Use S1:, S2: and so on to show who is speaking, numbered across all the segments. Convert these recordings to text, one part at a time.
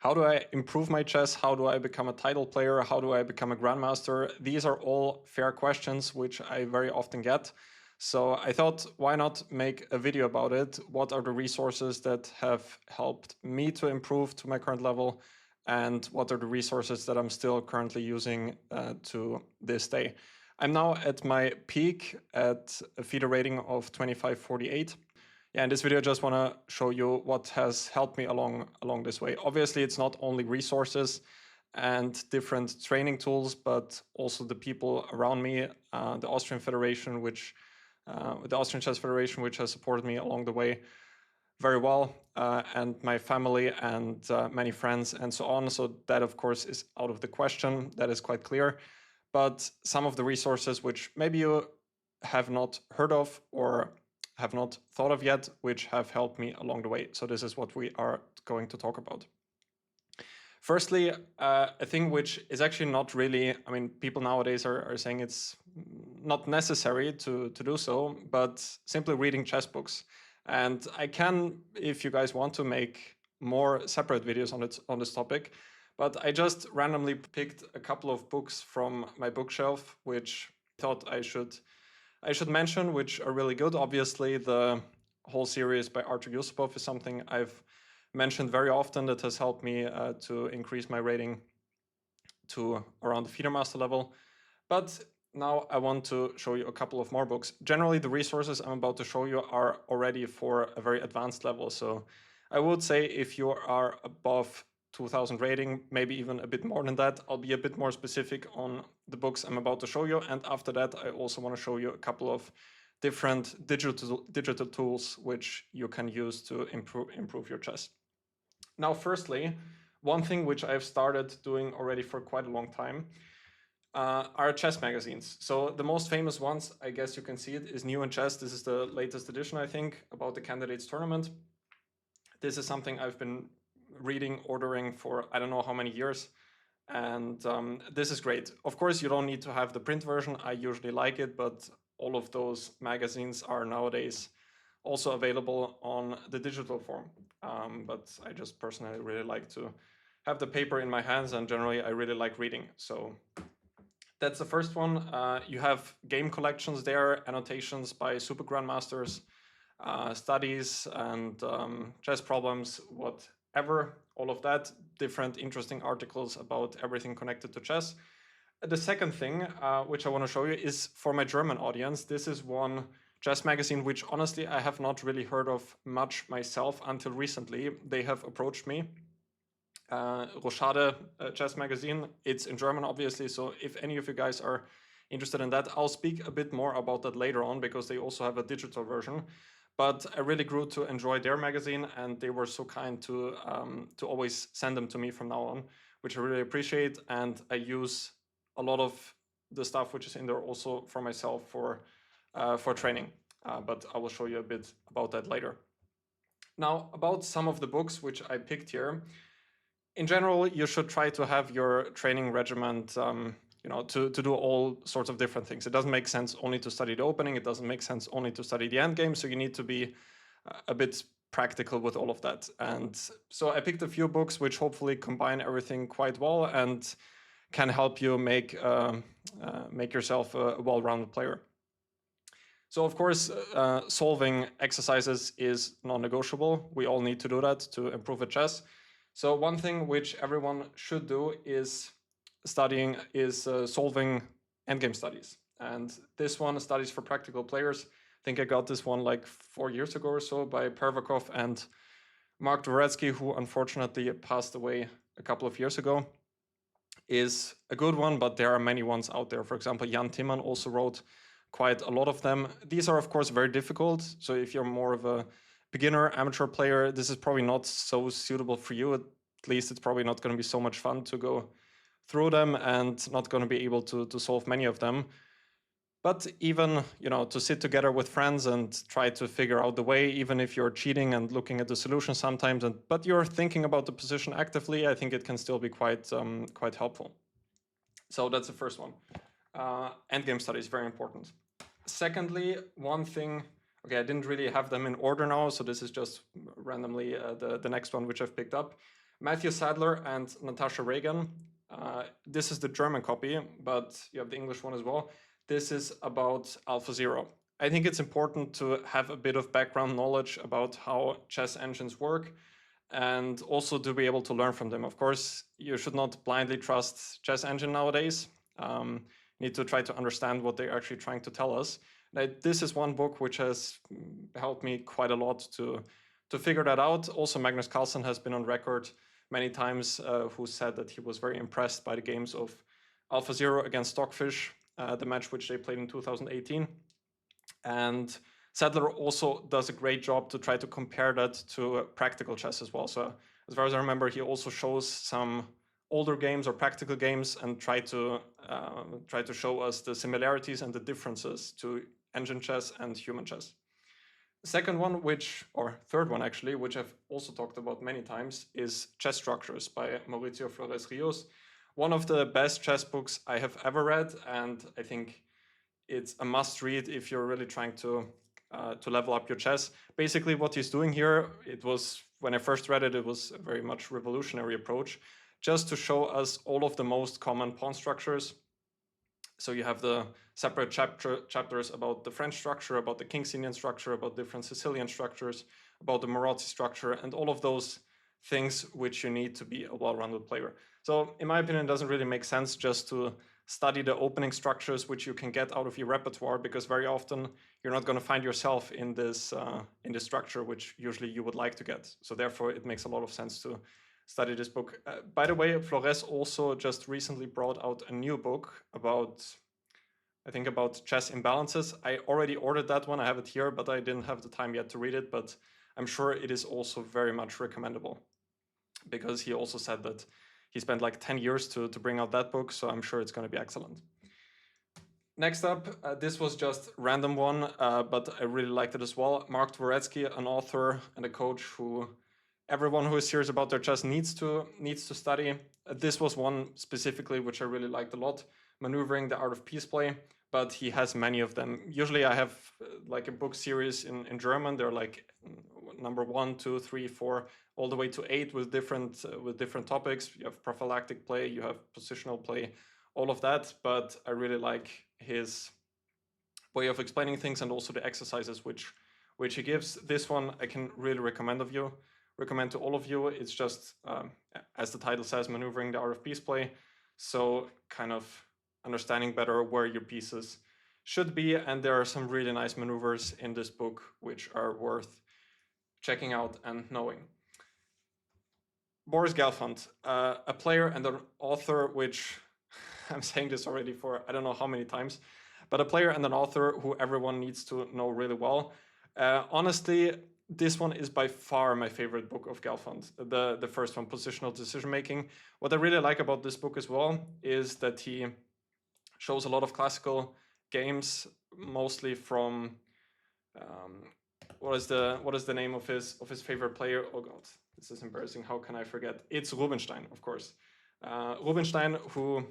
S1: How do I improve my chess? How do I become a title player? How do I become a grandmaster? These are all fair questions which I very often get. So I thought, why not make a video about it? What are the resources that have helped me to improve to my current level? And what are the resources that I'm still currently using to this day? I'm now at my peak at a FIDE rating of 2548. Yeah, in this video, I just want to show you what has helped me along this way. Obviously, it's not only resources and different training tools, but also the people around me, the Austrian Federation, the Austrian Chess Federation, which has supported me along the way very well, and my family and many friends and so on. So that, of course, is out of the question. That is quite clear. But some of the resources which maybe you have not heard of or have not thought of yet, which have helped me along the way. So this is what we are going to talk about. Firstly, a thing which is actually not really, I mean, people nowadays are saying it's not necessary to do so, but simply reading chess books. And I can, if you guys want to, make more separate videos on this topic, but I just randomly picked a couple of books from my bookshelf, which I thought I should mention, which are really good. Obviously, the whole series by Artur Yusupov is something I've mentioned very often that has helped me to increase my rating to around the FIDE master level. But now I want to show you a couple of more books. Generally, the resources I'm about to show you are already for a very advanced level. So I would say if you are above 2000 rating, maybe even a bit more than that, I'll be a bit more specific on the books I'm about to show you. And after that, I also want to show you a couple of different digital tools which you can use to improve your chess. Now, firstly, one thing which I've started doing already for quite a long time are chess magazines. So the most famous ones, I guess you can see it, is New in Chess. This is the latest edition, I think, about the candidates tournament. This is something I've been reading, ordering for I don't know how many years. And this is great. Of course, you don't need to have the print version. I usually like it, but all of those magazines are nowadays also available on the digital form. But I just personally really like to have the paper in my hands, and generally I really like reading. So that's the first one. You have game collections there, annotations by super grandmasters, studies and chess problems, whatever, all of that, different interesting articles about everything connected to chess. The second thing which I want to show you is for my German audience. This is one chess magazine which honestly I have not really heard of much myself until recently. They have approached me. Rochade Chess magazine. It's in German, obviously, so if any of you guys are interested in that, I'll speak a bit more about that later on because they also have a digital version. But I really grew to enjoy their magazine, and they were so kind to always send them to me from now on, which I really appreciate. And I use a lot of the stuff which is in there also for myself for training. But I will show you a bit about that later. Now, about some of the books which I picked here. In general, you should try to have your training regimen, to do all sorts of different things. It doesn't make sense only to study the opening. It doesn't make sense only to study the endgame. So you need to be a bit practical with all of that. And so I picked a few books which hopefully combine everything quite well and can help you make yourself a well-rounded player. So of course, solving exercises is non-negotiable. We all need to do that to improve at chess. So one thing which everyone should do is solving endgame studies. And this one, Studies for Practical Players, I think I got this one like 4 years ago or so by Pervakov and Mark Dvoretsky, who unfortunately passed away a couple of years ago, is a good one, but there are many ones out there. For example, Jan Timman also wrote quite a lot of them. These are, of course, very difficult. So if you're more of a beginner, amateur player, this is probably not so suitable for you. At least it's probably not going to be so much fun to go through them and not going to be able to solve many of them. But even, to sit together with friends and try to figure out the way, even if you're cheating and looking at the solution sometimes, but you're thinking about the position actively, I think it can still be quite helpful. So that's the first one. Endgame study is very important. Secondly, one thing, okay, I didn't really have them in order now, so this is just randomly the next one which I've picked up. Matthew Sadler and Natasha Regan. This is the German copy, but you have the English one as well. This is about AlphaZero. I think it's important to have a bit of background knowledge about how chess engines work and also to be able to learn from them. Of course, you should not blindly trust chess engine nowadays. Need to try to understand what they're actually trying to tell us. This is one book which has helped me quite a lot to figure that out. Also, Magnus Carlsen has been on record many times who said that he was very impressed by the games of AlphaZero against Stockfish, the match which they played in 2018. And Sadler also does a great job to try to compare that to practical chess as well. So as far as I remember, he also shows some older games or practical games and try to show us the similarities and the differences to engine chess and human chess. The second one, or third one actually, which I've also talked about many times, is Chess Structures by Mauricio Flores Rios. One of the best chess books I have ever read, and I think it's a must read if you're really trying to level up your chess. Basically what he's doing here, when I first read it, it was a very much revolutionary approach, just to show us all of the most common pawn structures. So you have the separate chapters about the French structure, about the Kingsinian structure, about different Sicilian structures, about the Marazzi structure, and all of those things which you need to be a well-rounded player. So in my opinion, it doesn't really make sense just to study the opening structures which you can get out of your repertoire, because very often you're not going to find yourself in this structure which usually you would like to get. So therefore, it makes a lot of sense to study this book. By the way, Flores also just recently brought out a new book about chess imbalances. I already ordered that one. I have it here, but I didn't have the time yet to read it. But I'm sure it is also very much recommendable, because he also said that he spent like 10 years to bring out that book. So I'm sure it's going to be excellent. Next up, this was just a random one, but I really liked it as well. Mark Dvoretsky, an author and a coach who everyone who is serious about their chess needs to study. This was one specifically which I really liked a lot, Maneuvering the Art of Piece Play, but he has many of them. Usually I have like a book series in German. They're like number 1, 2, 3, 4, all the way to 8 with different topics. You have prophylactic play, you have positional play, all of that. But I really like his way of explaining things and also the exercises which he gives. This one I can really recommend to all of you. It's just, as the title says, Maneuvering the Art of Piece Play. So kind of understanding better where your pieces should be. And there are some really nice maneuvers in this book which are worth checking out and knowing. Boris Gelfand, a player and an author, which I'm saying this already for I don't know how many times, but a player and an author who everyone needs to know really well. Honestly, this one is by far my favorite book of Gelfand, the first one, Positional Decision Making. What I really like about this book as well is that he shows a lot of classical games, mostly from what is the name of his favorite player? Oh God, this is embarrassing. How can I forget? It's Rubinstein, of course. Rubinstein, who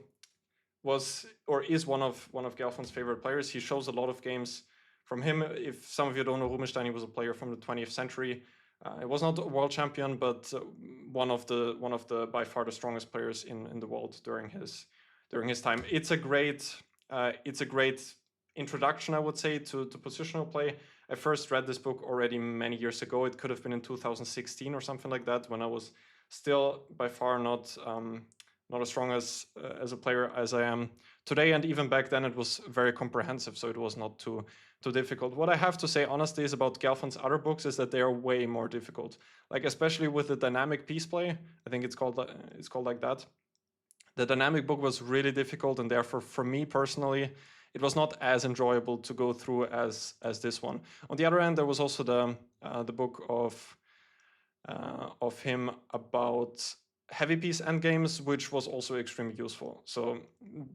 S1: was or is one of Gelfand's favorite players. He shows a lot of games from him. If some of you don't know Rubinstein, he was a player from the 20th century. He was not a world champion, but one of the by far the strongest players in the world during his time. It's a great introduction, I would say, to positional play. I first read this book already many years ago. It could have been in 2016 or something like that, when I was still by far not as strong as a player as I am today. And even back then, it was very comprehensive, so it was not too difficult. What I have to say honestly is about Gelfand's other books is that they are way more difficult. Like especially with the dynamic piece play, I think it's called like that. The dynamic book was really difficult, and therefore for me personally, it was not as enjoyable to go through as this one. On the other hand, there was also the book of him about heavy piece endgames, which was also extremely useful. So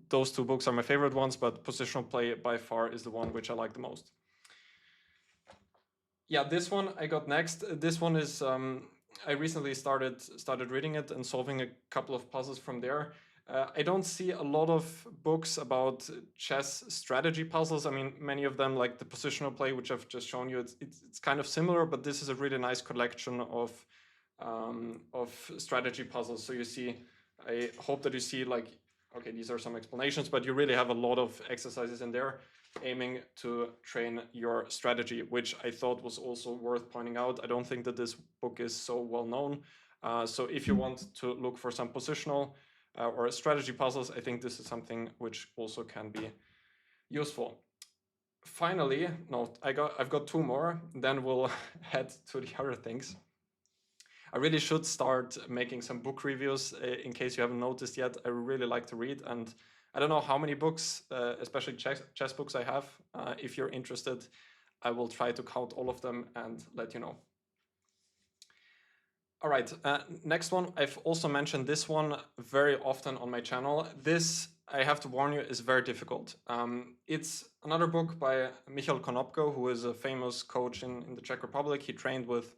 S1: those two books are my favorite ones, but positional play by far is the one which I like the most. Yeah, this one I got next. This one is I recently started reading it and solving a couple of puzzles from there. I don't see a lot of books about chess strategy puzzles. I mean, many of them, like the positional play, which I've just shown you, it's kind of similar, but this is a really nice collection of strategy puzzles. So you see, I hope that you see like, okay, these are some explanations, but you really have a lot of exercises in there aiming to train your strategy, which I thought was also worth pointing out. I don't think that this book is so well known. So if you want to look for some positional or strategy puzzles, I think this is something which also can be useful. Finally, no, I've got two more, then we'll head to the other things. I really should start making some book reviews in case you haven't noticed yet. I really like to read, and I don't know how many books, especially chess books I have. If you're interested, I will try to count all of them and let you know. All right, next one. I've also mentioned this one very often on my channel. This, I have to warn you, is very difficult. It's another book by Michal Konopka, who is a famous coach in the Czech Republic. He trained with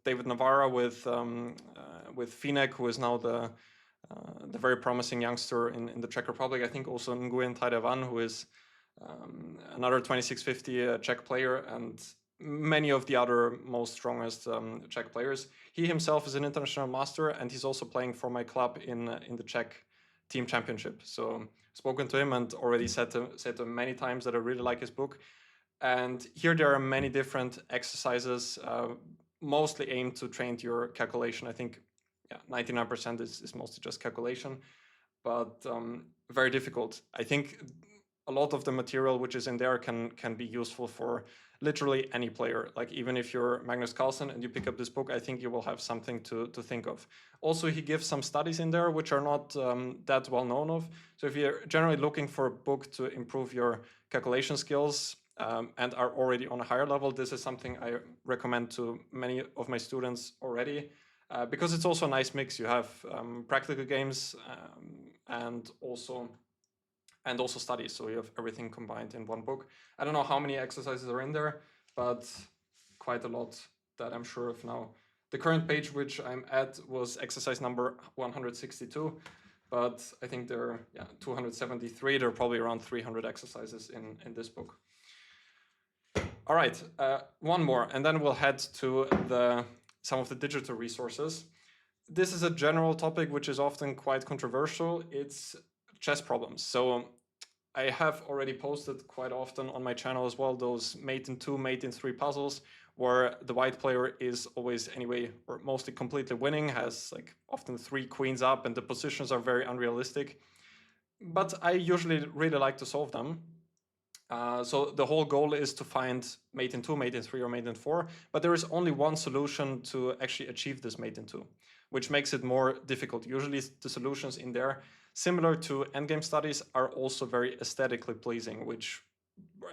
S1: David Navarra, with Finek, who is now the very promising youngster in the Czech Republic. I think also Nguyen Taidevan, who is another 2650 Czech player, and many of the other most strongest Czech players. He himself is an international master, and he's also playing for my club in the Czech team championship. So spoken to him and already said to him many times that I really like his book. And here there are many different exercises, mostly aimed to train your calculation. I think 99% is mostly just calculation, but very difficult. I think a lot of the material which is in there can be useful for literally any player. Like even if you're Magnus Carlsen and you pick up this book, I think you will have something to think of. Also, he gives some studies in there which are not that well known of. So if you're generally looking for a book to improve your calculation skills and are already on a higher level, this is something I recommend to many of my students already. Because it's also a nice mix. You have practical games and also studies. So you have everything combined in one book. I don't know how many exercises are in there, but quite a lot that I'm sure of now. The current page which I'm at was exercise number 162, but I think there are 273. There are probably around 300 exercises in this book. All right, one more, and then we'll head to some of the digital resources. This is a general topic which is often quite controversial. It's chess problems. So I have already posted quite often on my channel as well those mate in 2, mate in 3 puzzles where the white player is always anyway or mostly completely winning, has like often 3 queens up and the positions are very unrealistic. But I usually really like to solve them. So the whole goal is to find mate in 2, mate in 3, or mate in 4, but there is only one solution to actually achieve this mate in 2, which makes it more difficult. Usually the solutions in there, similar to endgame studies, are also very aesthetically pleasing, which,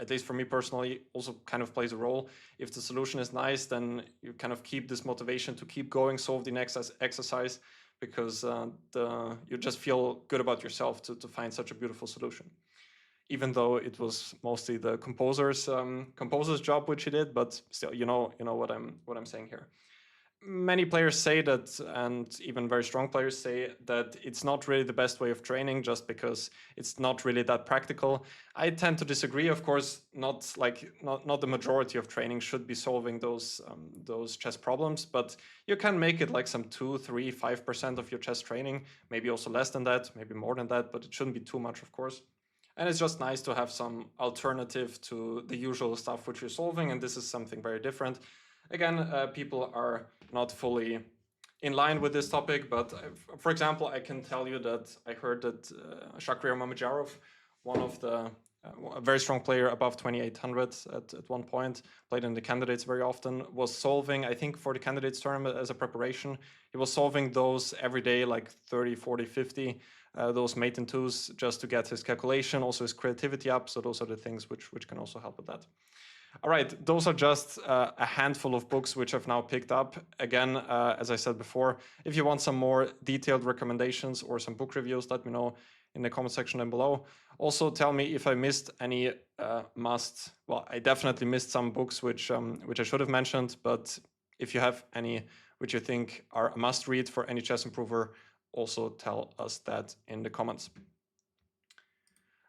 S1: at least for me personally, also kind of plays a role. If the solution is nice, then you kind of keep this motivation to keep going, solve the next exercise, because you just feel good about yourself to find such a beautiful solution. Even though it was mostly the composer's job which he did, but still, you know what I'm saying here. Many players say that, and even very strong players say that it's not really the best way of training, just because it's not really that practical. I tend to disagree. Of course, not the majority of training should be solving those chess problems, but you can make it like some 2, 3, 5% of your chess training, maybe also less than that, maybe more than that, but it shouldn't be too much, of course. And it's just nice to have some alternative to the usual stuff which you're solving, and this is something very different. Again, people are not fully in line with this topic, but for example, I can tell you that I heard that Shakhriyar Mamedyarov, one of the a very strong player above 2800 at one point, played in the candidates very often, was solving, I think for the candidates tournament as a preparation, he was solving those every day, like 30, 40, 50, those mate in 2s, just to get his calculation, also his creativity up. So those are the things which can also help with that. All right, those are just a handful of books which I've now picked up. Again, as I said before, if you want some more detailed recommendations or some book reviews, let me know in the comment section down below. Also, tell me if I missed any I definitely missed some books which I should have mentioned, but if you have any which you think are a must read for any chess improver, also tell us that in the comments.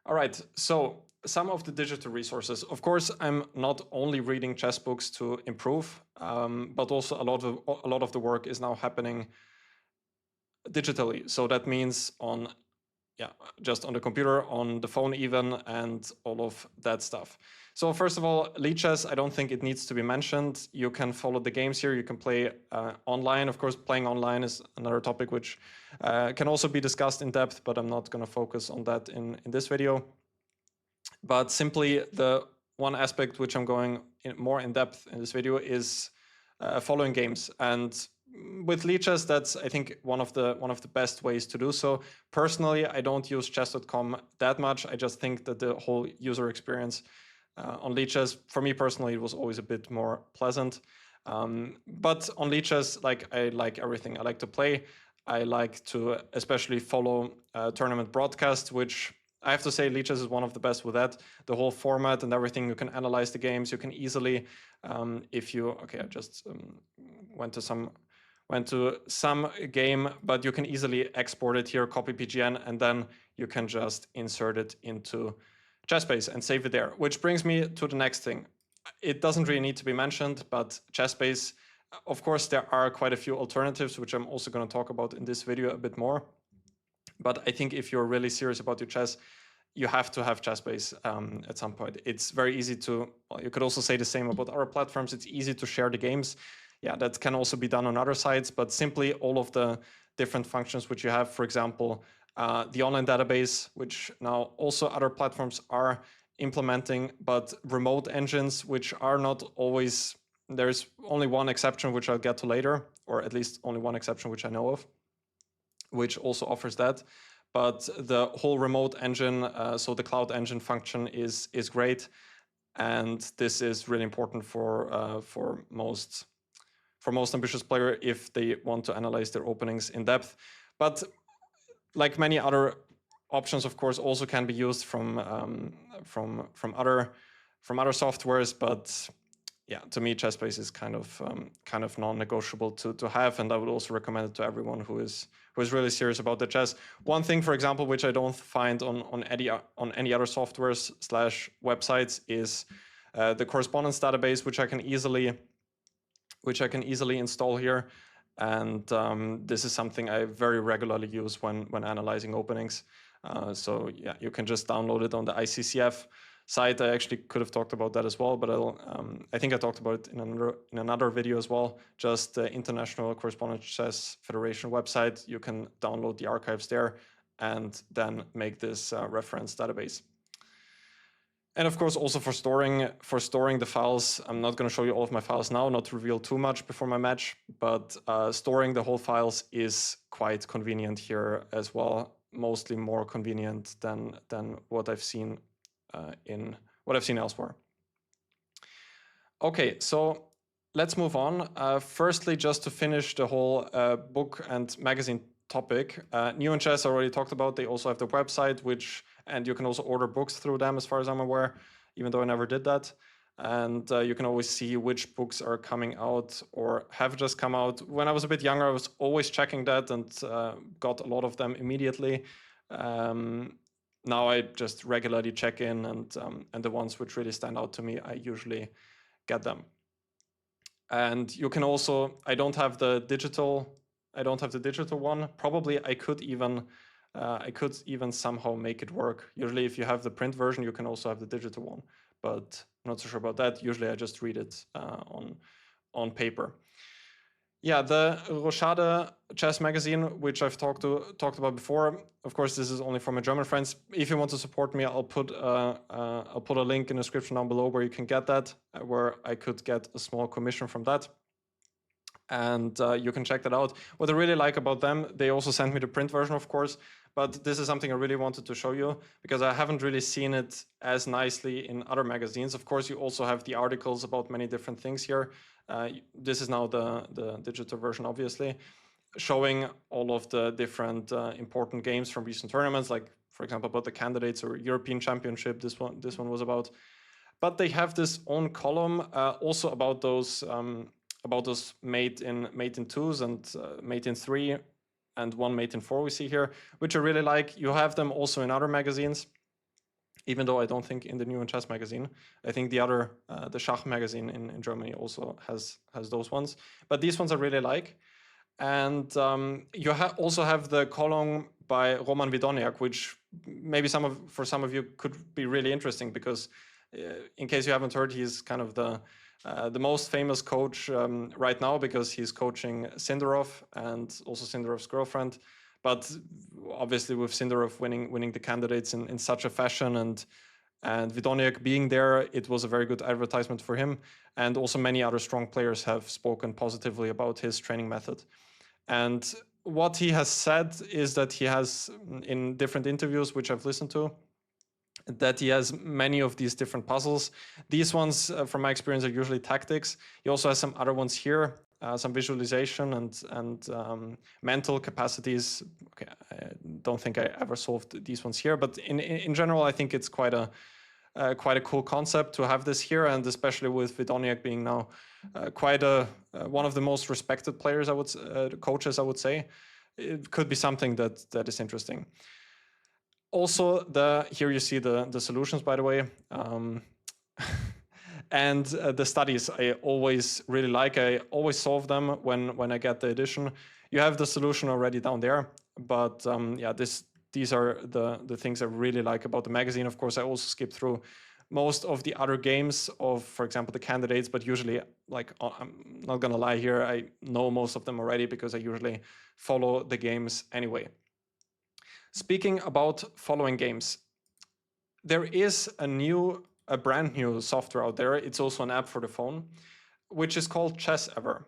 S1: All right, so some of the digital resources. Of course, I'm not only reading chess books to improve, but also a lot of the work is now happening digitally. So that means on, yeah, just on the computer, on the phone even, and all of that stuff. So first of all, Lichess, I don't think it needs to be mentioned. You can follow the games here. You can play online. Of course, playing online is another topic which can also be discussed in depth, but I'm not going to focus on that in this video. But simply the one aspect which I'm going more in depth in this video is following games. And with Lichess, that's, I think, one of the best ways to do so. Personally, I don't use chess.com that much. I just think that the whole user experience on Lichess, for me personally, it was always a bit more pleasant. But on Lichess, like, I like everything. I like to play. I like to especially follow tournament broadcasts, which I have to say Lichess is one of the best with that. The whole format and everything, you can analyze the games. You can easily, if you, okay, I just went to some game, but you can easily export it here, copy PGN, and then you can just insert it into ChessBase and save it there. Which brings me to the next thing. It doesn't really need to be mentioned, but ChessBase, of course, there are quite a few alternatives, which I'm also going to talk about in this video a bit more. But I think if you're really serious about your chess, you have to have ChessBase at some point. It's very easy to, well, you could also say the same about other platforms. It's easy to share the games. Yeah, that can also be done on other sites, but simply all of the different functions which you have, for example, the online database, which now also other platforms are implementing, but remote engines, which are not always, there's only one exception, which I'll get to later, or at least only one exception which I know of, which also offers that. But the whole remote engine, so the cloud engine function is great. And this is really important for most ambitious player if they want to analyze their openings in depth. But like many other options, of course, also can be used from other softwares. But yeah, to me, ChessBase is kind of non-negotiable to have, and I would also recommend it to everyone who is really serious about the chess. One thing, for example, which I don't find on any other softwares / websites is the correspondence database, which I can easily install here, and this is something I very regularly use when analyzing openings. So yeah, you can just download it on the ICCF site. I actually could have talked about that as well, but I think I talked about it in another video as well. Just the International Correspondence Chess Federation website. You can download the archives there and then make this reference database. And of course, also for storing the files. I'm not going to show you all of my files now, not to reveal too much before my match, but storing the whole files is quite convenient here as well. Mostly more convenient than what I've seen elsewhere. Okay, so let's move on. Firstly, just to finish the whole book and magazine topic, New in Chess I already talked about. They also have the website, and you can also order books through them, as far as I'm aware, even though I never did that. And you can always see which books are coming out or have just come out. When I was a bit younger, I was always checking that and got a lot of them immediately. Now I just regularly check in, and the ones which really stand out to me, I usually get them. And you can also, I don't have the digital one. Probably I could even somehow make it work. Usually if you have the print version, you can also have the digital one, but I'm not so sure about that. Usually I just read it on paper. Yeah, the Rochade Chess magazine, which I've talked about before. Of course, this is only for my German friends. If you want to support me, I'll put a link in the description down below where you can get that, where I could get a small commission from that. And you can check that out. What I really like about them, they also sent me the print version, of course, but this is something I really wanted to show you because I haven't really seen it as nicely in other magazines. Of course, you also have the articles about many different things here. This is now the digital version, obviously, showing all of the different important games from recent tournaments, like, for example, about the candidates or European Championship. This one was about. But they have this own column also about those mate in twos and mate in 3 and one mate in 4 we see here, which I really like. You have them also in other magazines. even though I don't think in the New and Chess magazine. I think the other, the Schach magazine in Germany also has those ones. But these ones I really like. And you also have the column by Roman Vidoniak, which maybe for some of you could be really interesting, because in case you haven't heard, he's kind of the most famous coach right now, because he's coaching Sindarov and also Sindarov's girlfriend. But obviously with Sindarov winning the candidates in such a fashion, and Vidoniak being there, it was a very good advertisement for him. And also many other strong players have spoken positively about his training method. And what he has said is that he has, in different interviews which I've listened to, that he has many of these different puzzles. These ones, from my experience, are usually tactics. He also has some other ones here, some visualization and mental capacities. Okay, I don't think I ever solved these ones here, but in general, I think it's quite a cool concept to have this here, and especially with Vidoniak being now quite one of the most respected players, coaches, I would say, it could be something that is interesting. Also, here you see the solutions, by the way, and the studies I always really like. I always solve them when I get the edition. You have the solution already down there, but yeah, these are the things I really like about the magazine. Of course, I also skip through most of the other games of, for example, the candidates, but usually, like, I'm not gonna lie here, I know most of them already because I usually follow the games anyway. Speaking about following games, there is a brand new software out there. It's also an app for the phone, which is called ChessEver.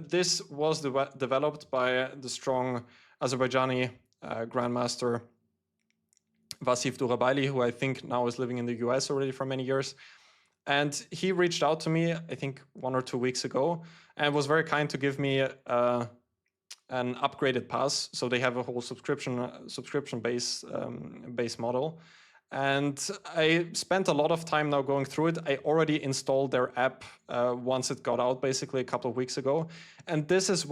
S1: This was developed by the strong Azerbaijani grandmaster Vasif Durabayli, who I think now is living in the US already for many years. And he reached out to me, I think 1 or 2 weeks ago, and was very kind to give me an upgraded pass. So they have a whole subscription base model. And I spent a lot of time now going through it. I already installed their app once it got out, basically a couple of weeks ago. And this is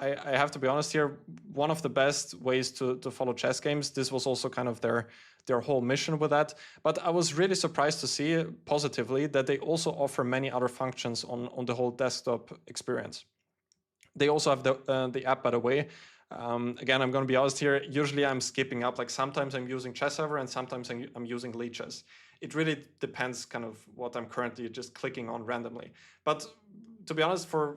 S1: I have to be honest here, one of the best ways to follow chess games. This was also kind of their whole mission with that. But I was really surprised to see positively that they also offer many other functions on the whole desktop experience. They also have the app, by the way. Again, I'm going to be honest here. Usually I'm skipping up. Like sometimes I'm using ChessEver and sometimes I'm using Lichess. It really depends kind of what I'm currently just clicking on randomly. But to be honest, for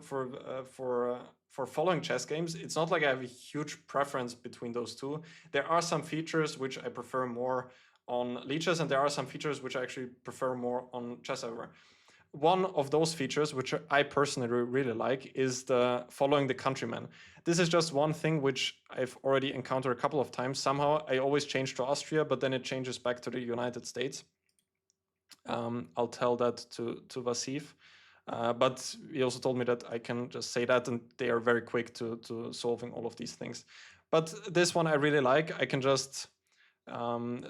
S1: following chess games, it's not like I have a huge preference between those two. There are some features which I prefer more on Lichess, and there are some features which I actually prefer more on ChessEver. One of those features, which I personally really like, is the following the countryman. This is just one thing which I've already encountered a couple of times. Somehow I always change to Austria, but then it changes back to the United States. I'll tell that to Vasif. But he also told me that I can just say that, and they are very quick to solving all of these things. But this one I really like. I can just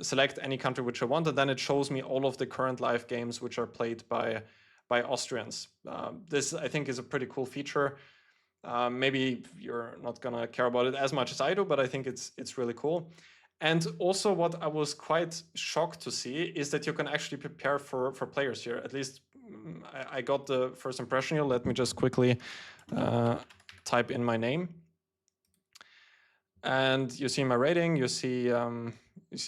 S1: select any country which I want, and then it shows me all of the current live games which are played by Austrians. This, I think, is a pretty cool feature. Maybe you're not gonna care about it as much as I do, but I think it's really cool. And also what I was quite shocked to see is that you can actually prepare for players here. At least I got the first impression here. Let me just quickly type in my name. And you see my rating, you see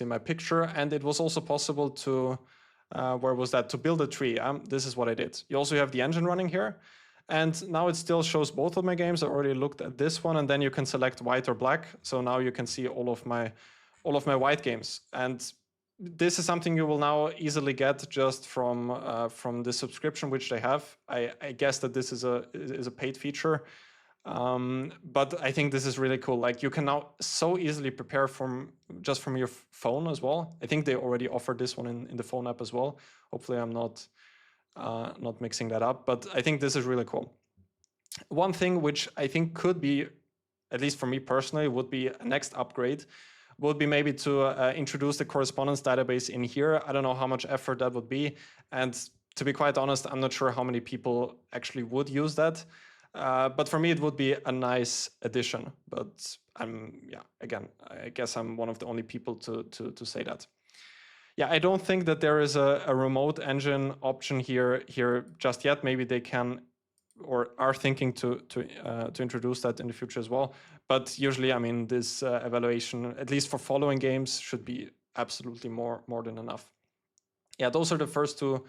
S1: my picture, and it was also possible to, where was that? To build a tree. This is what I did. You also have the engine running here. And now it still shows both of my games. I already looked at this one, and then you can select white or black. So now you can see all of my white games. And this is something you will now easily get just from the subscription which they have. I guess that this is a paid feature. But I think this is really cool. Like, you can now so easily prepare just from your phone as well. I think they already offered this one in the phone app as well. Hopefully I'm not mixing that up, but I think this is really cool. One thing which I think could be, at least for me personally, would be a next upgrade, would be maybe to introduce the correspondence database in here. I don't know how much effort that would be. And to be quite honest, I'm not sure how many people actually would use that. But for me, it would be a nice addition. But again, I guess I'm one of the only people to say that. Yeah, I don't think that there is a remote engine option here just yet. Maybe they can or are thinking to introduce that in the future as well. But usually, I mean, this evaluation, at least for following games, should be absolutely more than enough. Yeah, those are the first two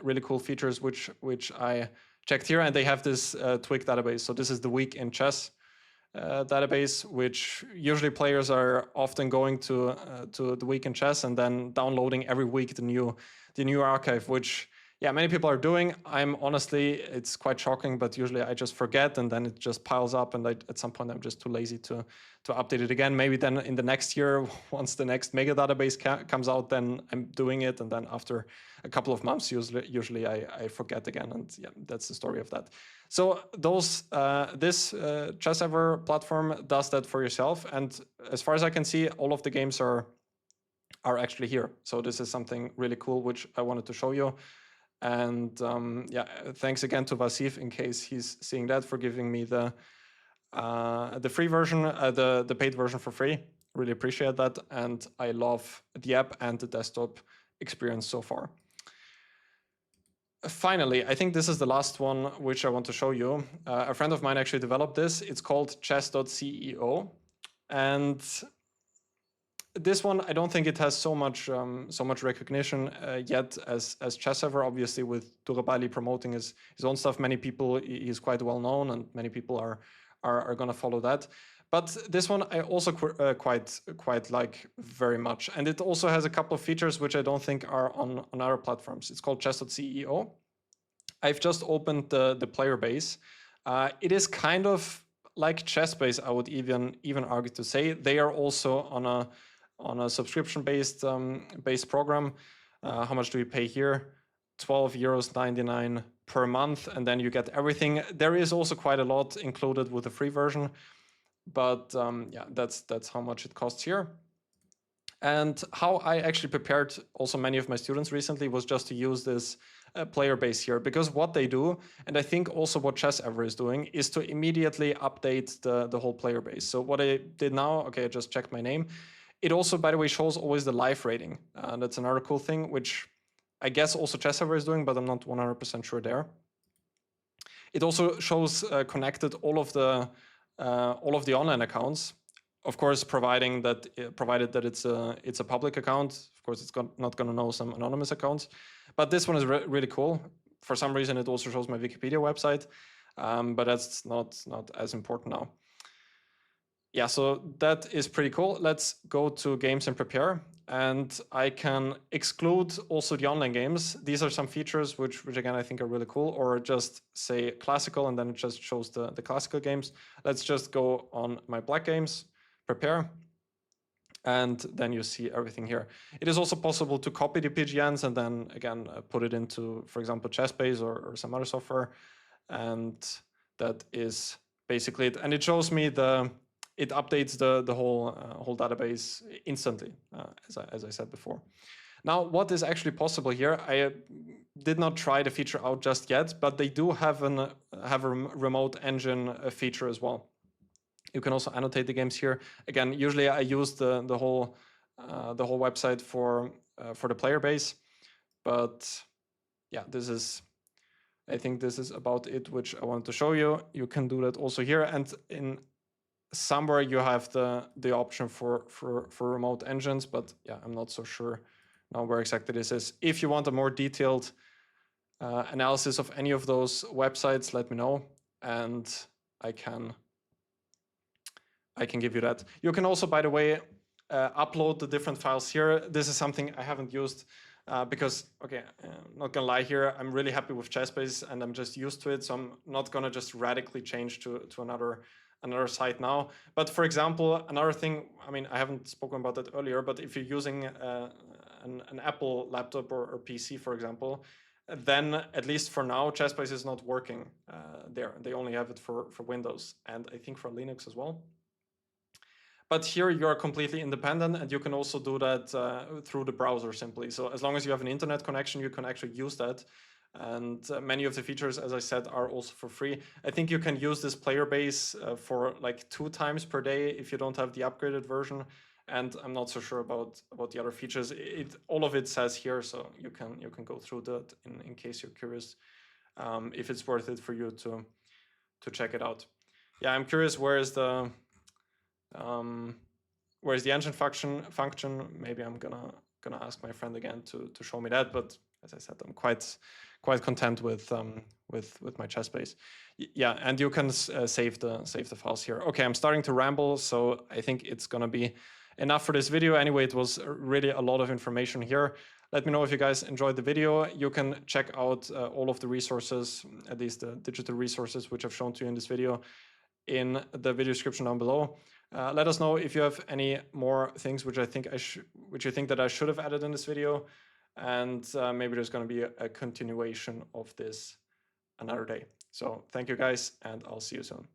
S1: really cool features which I checked here, and they have this Twig database. So this is the week in chess database, which usually players are often going to the week in chess and then downloading every week the new archive, which yeah, many people are doing. I'm honestly, it's quite shocking, but usually I just forget and then it just piles up, and at some point I'm just too lazy to update it again. Maybe then in the next year, once the next mega database comes out, then I'm doing it, and then after a couple of months, usually I forget again, and yeah, that's the story of that. So this ChessEver platform does that for yourself, and as far as I can see, all of the games are actually here. So this is something really cool which I wanted to show you. And yeah, thanks again to Vasiv, in case he's seeing that, for giving me the free version, the paid version for free. Really appreciate that, and I love the app and the desktop experience so far. Finally, I think this is the last one which I want to show you. A friend of mine actually developed this. It's called chess.ceo, and this one, I don't think it has so much recognition yet as ChessEver. Obviously, with Dvoretsky promoting his own stuff, many people, he's quite well known, and many people are going to follow that. But this one I also quite like very much, and it also has a couple of features which I don't think are on other platforms. It's called chess.ceo. I've just opened the player base. It is kind of like ChessBase, I would even argue to say. They are also on a subscription-based program. How much do we pay here? €12.99 per month, and then you get everything. There is also quite a lot included with the free version, but yeah, that's how much it costs here. And how I actually prepared also many of my students recently was just to use this player base here, because what they do, and I think also what ChessEver is doing, is to immediately update the whole player base. So what I did now, okay, I just checked my name. It also, by the way, shows always the live rating. That's another cool thing, which I guess also ChessEver is doing, but I'm not 100% sure there. It also shows connected all of the online accounts. Of course, provided that it's a public account. Of course, it's not going to know some anonymous accounts. But this one is really cool. For some reason, it also shows my Wikipedia website, but that's not as important now. Yeah, so that is pretty cool. Let's go to games and prepare, and I can exclude also the online games. These are some features which again I think are really cool, or just say classical, and then it just shows the classical games. Let's just go on my black games, prepare, and then you see everything here. It is also possible to copy the PGNs and then again put it into, for example, ChessBase or some other software, and that is basically it. And it shows me it updates the whole database instantly, as I said before. Now, what is actually possible here? I did not try the feature out just yet, but they do have a remote engine feature as well. You can also annotate the games here. Again, usually I use the whole website for the player base, but yeah, I think this is about it, which I wanted to show you. You can do that also here, and in somewhere you have the option for remote engines, but yeah, I'm not so sure now where exactly this is. If you want a more detailed analysis of any of those websites, let me know, and I can give you that. You can also, by the way, upload the different files here. This is something I haven't used because, okay, not gonna lie here, I'm really happy with ChessBase and I'm just used to it, so I'm not gonna just radically change to another site now. But for example, another thing, I mean, I haven't spoken about that earlier, but if you're using an Apple laptop or PC, for example, then at least for now, ChessBase is not working there. They only have it for Windows, and I think for Linux as well. But here you are completely independent, and you can also do that through the browser simply. So as long as you have an internet connection, you can actually use that. And many of the features, as I said, are also for free. I think you can use this player base for like 2 times per day if you don't have the upgraded version. and I'm not so sure about the other features. All of it says here, so you can go through that in case you're curious if it's worth it for you to check it out. Yeah, I'm curious where's the engine function. Maybe I'm gonna ask my friend again to show me that. But as I said, I'm quite content with my ChessBase. Yeah, and you can save the files here. Okay, I'm starting to ramble, so I think it's gonna be enough for this video. Anyway, it was really a lot of information here. Let me know if you guys enjoyed the video. You can check out all of the resources, at least the digital resources, which I've shown to you in this video, in the video description down below. Let us know if you have any more things which you think that I should have added in this video, and maybe there's going to be a continuation of this another day. So thank you guys, and I'll see you soon.